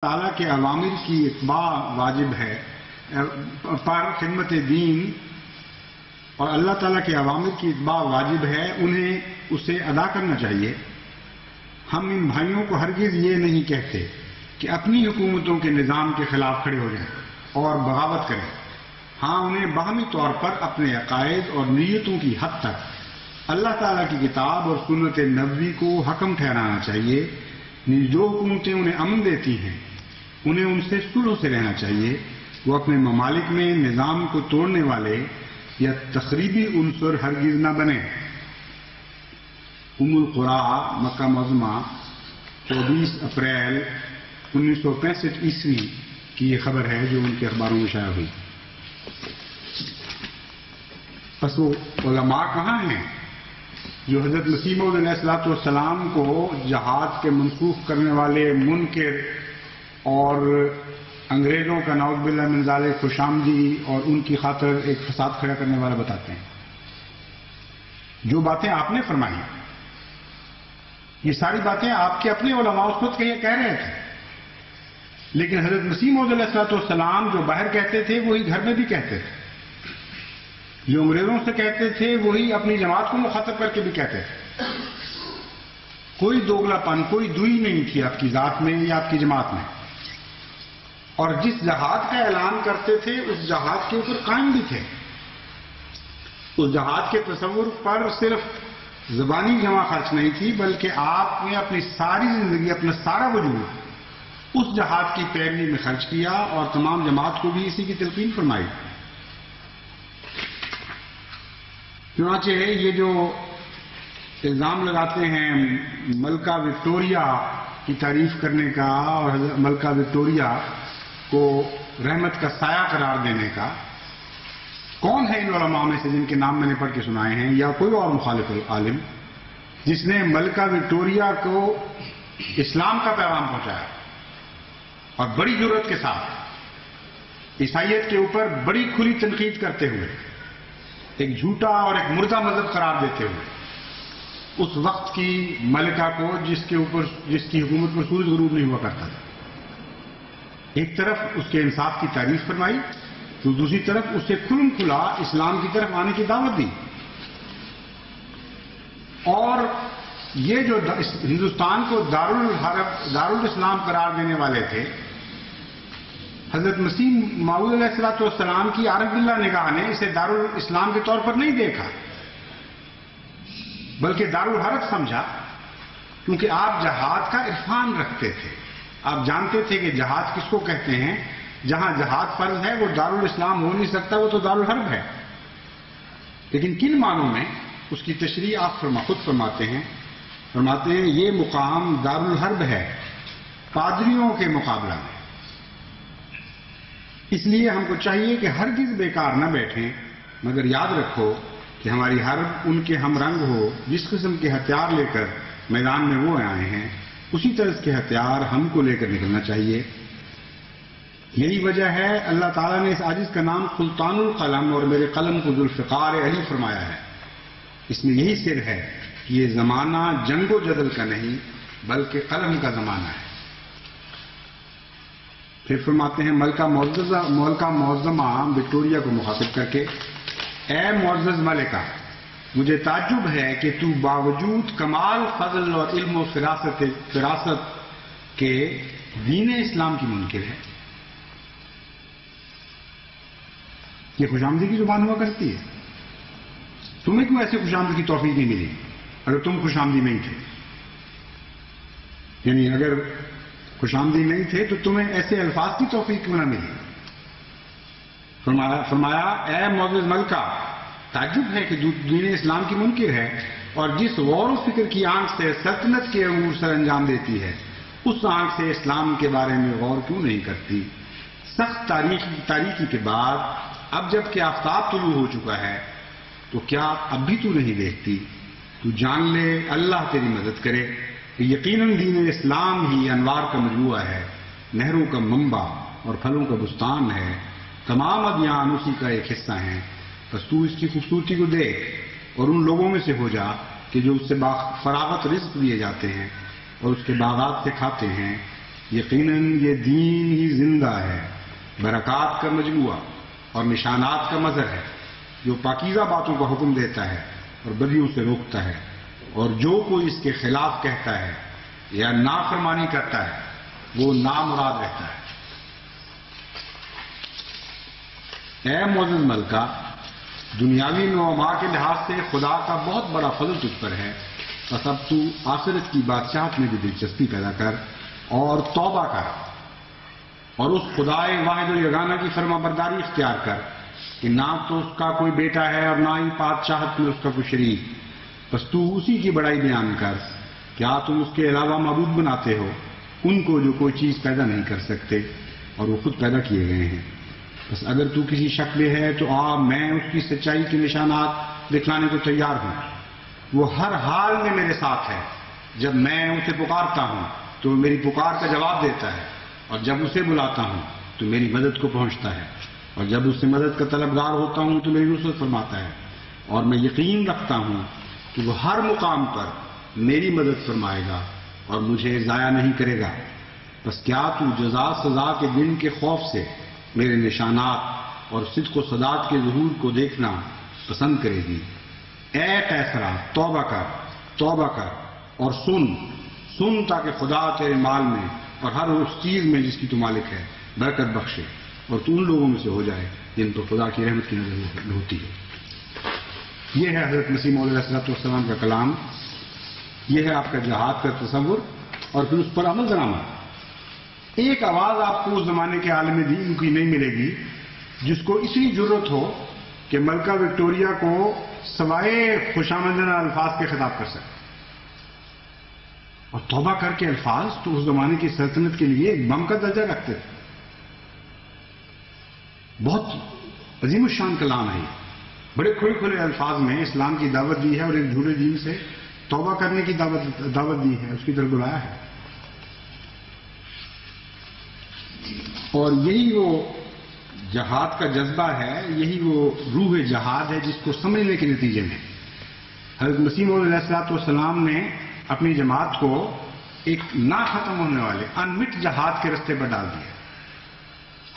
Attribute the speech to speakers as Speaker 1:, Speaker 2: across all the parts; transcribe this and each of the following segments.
Speaker 1: تعالیٰ کے اوامر کی اتباع واجب ہے پر خدمت دین، اور اللہ تعالیٰ کے اوامر کی اتباع واجب ہے، انہیں اسے ادا کرنا چاہیے۔ ہم ان بھائیوں کو ہرگز یہ نہیں کہتے کہ اپنی حکومتوں کے نظام کے خلاف کھڑے ہو جائیں اور بغاوت کریں۔ ہاں، انہیں باہمی طور پر اپنے عقائد اور نیتوں کی حد تک اللہ تعالیٰ کی کتاب اور سنت نبوی کو حکم ٹھہرانا چاہیے۔ جو حکومتیں انہیں امن دیتی ہیں انہیں ان سے صلح سے رہنا چاہیے۔ وہ اپنے ممالک میں نظام کو توڑنے والے یا تخریبی عنصر ہرگز نہ بنیں۔ ام القری مکہ معظمہ 24 اپریل 1965 عیسوی کی یہ خبر ہے جو ان کے اخباروں میں شائع ہوئی۔ پس وہ علماء کہاں ہیں جو حضرت مسیح موعود علیہ الصلوۃ والسلام کو جہاد کے منسوخ کرنے والے منکر اور انگریزوں کا نعوذ باللہ من ذالک خوش آمدی اور ان کی خاطر ایک فساد کھڑا کرنے والا بتاتے ہیں؟ جو باتیں آپ نے فرمائی یہ ساری باتیں آپ کے اپنے علماء اس وقت کہہ رہے تھے، لیکن حضرت مسیح موعود علیہ الصلوۃ والسلام جو باہر کہتے تھے وہی گھر میں بھی کہتے تھے، جو انگریزوں سے کہتے تھے وہی اپنی جماعت کو مخاطب کر کے بھی کہتے تھے۔ کوئی دوگلا پن، کوئی دوئی نہیں تھی آپ کی ذات میں یا آپ کی جماعت میں، اور جس جہاد کا اعلان کرتے تھے اس جہاد کے اوپر قائم بھی تھے۔ اس جہاد کے تصور پر صرف زبانی جمع خرچ نہیں تھی، بلکہ آپ نے اپنی ساری زندگی، اپنا سارا وجود اس جہاد کی پیروی میں خرچ کیا اور تمام جماعت کو بھی اسی کی تلقین فرمائی۔ چنانچہ یہ جو الزام لگاتے ہیں ملکہ وکٹوریہ کی تعریف کرنے کا اور ملکہ وکٹوریہ کو رحمت کا سایہ قرار دینے کا، کون ہے ان علماء میں سے جن کے نام میں نے پڑھ کے سنائے ہیں یا کوئی اور مخالف عالم جس نے ملکہ وکٹوریہ کو اسلام کا پیغام پہنچایا اور بڑی جرأت کے ساتھ عیسائیت کے اوپر بڑی کھلی تنقید کرتے ہوئے، ایک جھوٹا اور ایک مردہ مذہب قرار دیتے ہوئے اس وقت کی ملکہ کو جس کی حکومت پر سورج غروب نہیں ہوا کرتا تھا، ایک طرف اس کے انصاف کی تعریف فرمائی تو دوسری طرف اسے کھلم کھلا اسلام کی طرف آنے کی دعوت دی۔ اور یہ جو ہندوستان کو دارالاسلام قرار دینے والے تھے، حضرت مسیح موعود علیہ الصلوۃ والسلام کی عارف باللہ نگاہ نے اسے دارالاسلام کے طور پر نہیں دیکھا بلکہ دارالحرب سمجھا، کیونکہ آپ جہاد کا عرفان رکھتے تھے۔ آپ جانتے تھے کہ جہاد کس کو کہتے ہیں، جہاں جہاد فرض ہے وہ دارالاسلام ہو نہیں سکتا، وہ تو دارالحرب ہے۔ لیکن کن معنوں میں اس کی تشریح آپ خود فرماتے ہیں یہ مقام دارالحرب ہے پادریوں کے مقابلہ میں۔ اس لیے ہم کو چاہیے کہ ہرگز بیکار نہ بیٹھیں، مگر یاد رکھو کہ ہماری حرب ان کے ہم رنگ ہو، جس قسم کے ہتھیار لے کر میدان میں وہ آئے ہیں اسی طرح کے ہتھیار ہم کو لے کر نکلنا چاہیے۔ یہی وجہ ہے اللہ تعالیٰ نے اس عاجز کا نام سلطان القلم اور میرے قلم کو ذوالفقار علی فرمایا ہے۔ اس میں یہی سر ہے کہ یہ زمانہ جنگ و جدل کا نہیں بلکہ قلم کا زمانہ ہے۔ پھر فرماتے ہیں ملکہ معظمہ وکٹوریہ کو مخاطب کر کے، اے معزز ملکہ، مجھے تعجب ہے کہ تو باوجود کمال فضل اور علم و فراست کے دین اسلام کی منکر ہے۔ یہ خوش آمدی کی زبان ہوا کرتی ہے۔ تمہیں کیوں ایسے خوش آمدی کی توفیق نہیں ملی اگر تم خوش آمدی نہیں تھے؟ یعنی اگر خوش آمدی نہیں تھے تو تمہیں ایسے الفاظ کی توفیق کیوں نہ ملی؟ فرمایا اے معزز ملکہ، تعجب ہے کہ دین اسلام کی منکر ہے اور جس غور و فکر کی آنکھ سے سلطنت کے امور سر انجام دیتی ہے اس آنکھ سے اسلام کے بارے میں غور کیوں نہیں کرتی؟ سخت تاریکی کے بعد اب جب کہ آفتاب طلوع ہو چکا ہے تو کیا اب بھی تو نہیں دیکھتی؟ تو جان لے اللہ تیری مدد کرے کہ یقیناً دین اسلام ہی انوار کا مجموعہ ہے، نہروں کا منبع اور پھلوں کا بستان ہے، تمام ادیان اسی کا ایک حصہ ہیں۔ بس تو اس کی خوبصورتی کو دیکھ اور ان لوگوں میں سے ہو جا کہ جو اس سے فراغت رزق دیے جاتے ہیں اور اس کے باغات سے کھاتے ہیں، یقیناً یہ دین ہی زندہ ہے، برکات کا مجموعہ اور نشانات کا مظہر ہے، جو پاکیزہ باتوں کا حکم دیتا ہے اور بدیوں سے روکتا ہے، اور جو کوئی اس کے خلاف کہتا ہے یا نافرمانی کرتا ہے وہ نامراد رہتا ہے۔ اے معزز ملکہ، دنیاوی نعما کے لحاظ سے خدا کا بہت بڑا فضل تجھ پر ہے، بس اب تو آخرت کی بادشاہت میں بھی دلچسپی پیدا کر اور توبہ کر، اور اس خدائے واحد و یگانہ کی فرما برداری اختیار کر کہ نہ تو اس کا کوئی بیٹا ہے اور نہ ہی بادشاہت میں اس کا کوئی شریک، بس تو اسی کی بڑائی بیان کر۔ کیا تم اس کے علاوہ معبود بناتے ہو ان کو جو کوئی چیز پیدا نہیں کر سکتے اور وہ خود پیدا کیے گئے ہیں؟ بس اگر تو کسی شک میں ہے تو میں اس کی سچائی کے نشانات دکھلانے کو تیار ہوں۔ وہ ہر حال میں میرے ساتھ ہے، جب میں اسے پکارتا ہوں تو وہ میری پکار کا جواب دیتا ہے، اور جب اسے بلاتا ہوں تو میری مدد کو پہنچتا ہے، اور جب اس سے مدد کا طلبگار ہوتا ہوں تو میری نصرت فرماتا ہے، اور میں یقین رکھتا ہوں کہ وہ ہر مقام پر میری مدد فرمائے گا اور مجھے ضائع نہیں کرے گا۔ بس کیا تو جزا سزا کے دن کے خوف سے میرے نشانات اور صدق و صداقت کے ظہور کو دیکھنا پسند کرے گی؟ اے قیصرہ، توبہ کر اور سن تاکہ خدا تیرے مال میں اور ہر اس چیز میں جس کی تو مالک ہے برکت بخشے، اور تو ان لوگوں میں سے ہو جائے جن پر خدا کی رحمت کی نظر ہوتی ہے۔ یہ ہے حضرت مسیح موعود علیہ السلام کا کلام، یہ ہے آپ کا جہاد کا تصور اور پھر اس پر عمل درآمد۔ ایک آواز آپ کو اس زمانے کے عالم دین کی نہیں ملے گی جس کو اتنی جرت ہو کہ ملکہ وکٹوریہ کو سوائے خوشامدانہ الفاظ کے خطاب کر سکے، اور توبہ کر کے الفاظ تو اس زمانے کی سلطنت کے لیے ایک بم کا درجہ رکھتے تھے۔ بہت عظیم الشان کلام ہے، بڑے کھلے الفاظ میں اسلام کی دعوت دی ہے، اور ایک جھوٹے دین سے توبہ کرنے کی دعوت دی ہے، اس کی طرف بلایا ہے۔ اور یہی وہ جہاد کا جذبہ ہے، یہی وہ روح جہاد ہے جس کو سمجھنے کے نتیجے میں حضرت مسیح موعود علیہ السلام نے اپنی جماعت کو ایک نہ ختم ہونے والے انمٹ جہاد کے رستے پر ڈال دیا۔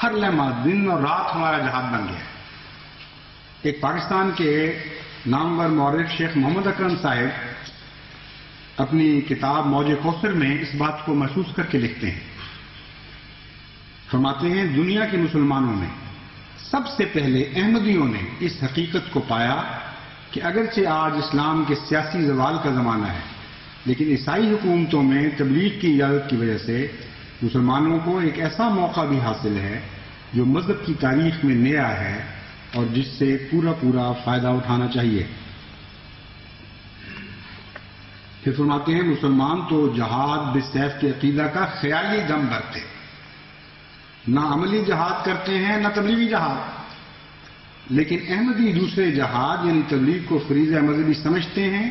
Speaker 1: ہر لمحہ دن اور رات ہمارا جہاد بن گیا۔ ایک پاکستان کے نامور مورخ شیخ محمد اکرم صاحب اپنی کتاب موج کوثر میں اس بات کو محسوس کر کے لکھتے ہیں، فرماتے ہیں دنیا کے مسلمانوں میں سب سے پہلے احمدیوں نے اس حقیقت کو پایا کہ اگرچہ آج اسلام کے سیاسی زوال کا زمانہ ہے، لیکن عیسائی حکومتوں میں تبلیغ کی اجازت کی وجہ سے مسلمانوں کو ایک ایسا موقع بھی حاصل ہے جو مذہب کی تاریخ میں نیا ہے اور جس سے پورا فائدہ اٹھانا چاہیے۔ پھر فرماتے ہیں مسلمان تو جہاد بالسیف کے عقیدہ کا خیالی دم بھرتے، نہ عملی جہاد کرتے ہیں نہ تبلیغی جہاد، لیکن احمدی دوسرے جہاد یعنی تبلیغ کو فریضہ مذہبی سمجھتے ہیں،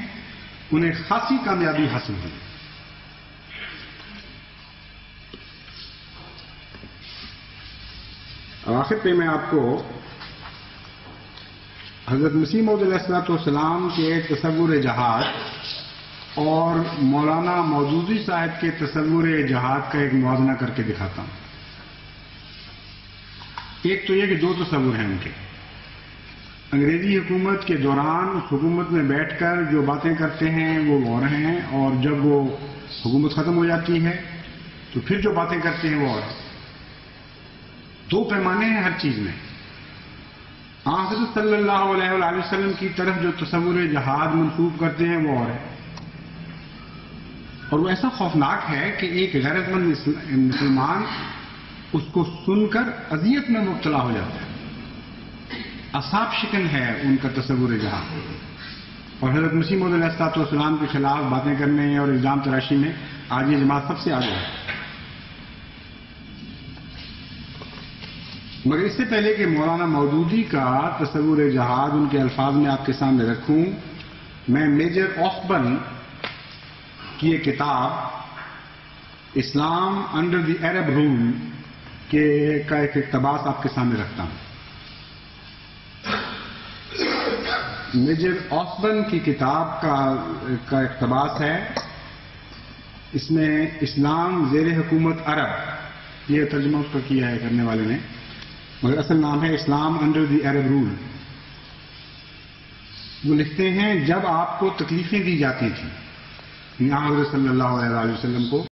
Speaker 1: انہیں خاصی کامیابی حاصل ہوئی۔ اور آخر پہ میں آپ کو حضرت مسیح موعود علیہ السلام کے تصور جہاد اور مولانا مودودی صاحب کے تصور جہاد کا ایک موازنہ کر کے دکھاتا ہوں۔ ایک تو یہ کہ دو تصور ہیں ان کے، انگریزی حکومت کے دوران اس حکومت میں بیٹھ کر جو باتیں کرتے ہیں وہ اور ہیں، اور جب وہ حکومت ختم ہو جاتی ہے تو پھر جو باتیں کرتے ہیں وہ اور ہیں۔ دو پیمانے ہیں ہر چیز میں۔ حضرت صلی اللہ علیہ وآلہ وسلم کی طرف جو تصور جہاد منسوب کرتے ہیں وہ اور ہے، اور وہ ایسا خوفناک ہے کہ ایک غیرت مند مسلمان اس کو سن کر اذیت میں مبتلا ہو جاتا ہے۔ اعصاب شکن ہے ان کا تصور جہاد، اور حضرت مسیح موعود علیہ السلام کے خلاف باتیں کرنے اور الزام تراشی میں آج یہ جماعت سب سے آگے ہے۔ مگر اس سے پہلے کہ مولانا مودودی کا تصور جہاد ان کے الفاظ میں آپ کے سامنے رکھوں، میں میجر آسبرن کی ایک کتاب اسلام انڈر دی عرب رول کا ایک اقتباس آپ کے سامنے رکھتا ہوں۔ میجر آسبرن کی کتاب کا اقتباس ہے اس میں اسلام زیر حکومت عرب، یہ ترجمہ اس کا کیا ہے کرنے والے نے، مگر اصل نام ہے اسلام انڈر دی عرب رول۔ وہ لکھتے ہیں جب آپ کو تکلیفیں دی جاتی تھیں، یہاں حضرت صلی اللہ علیہ وسلم کو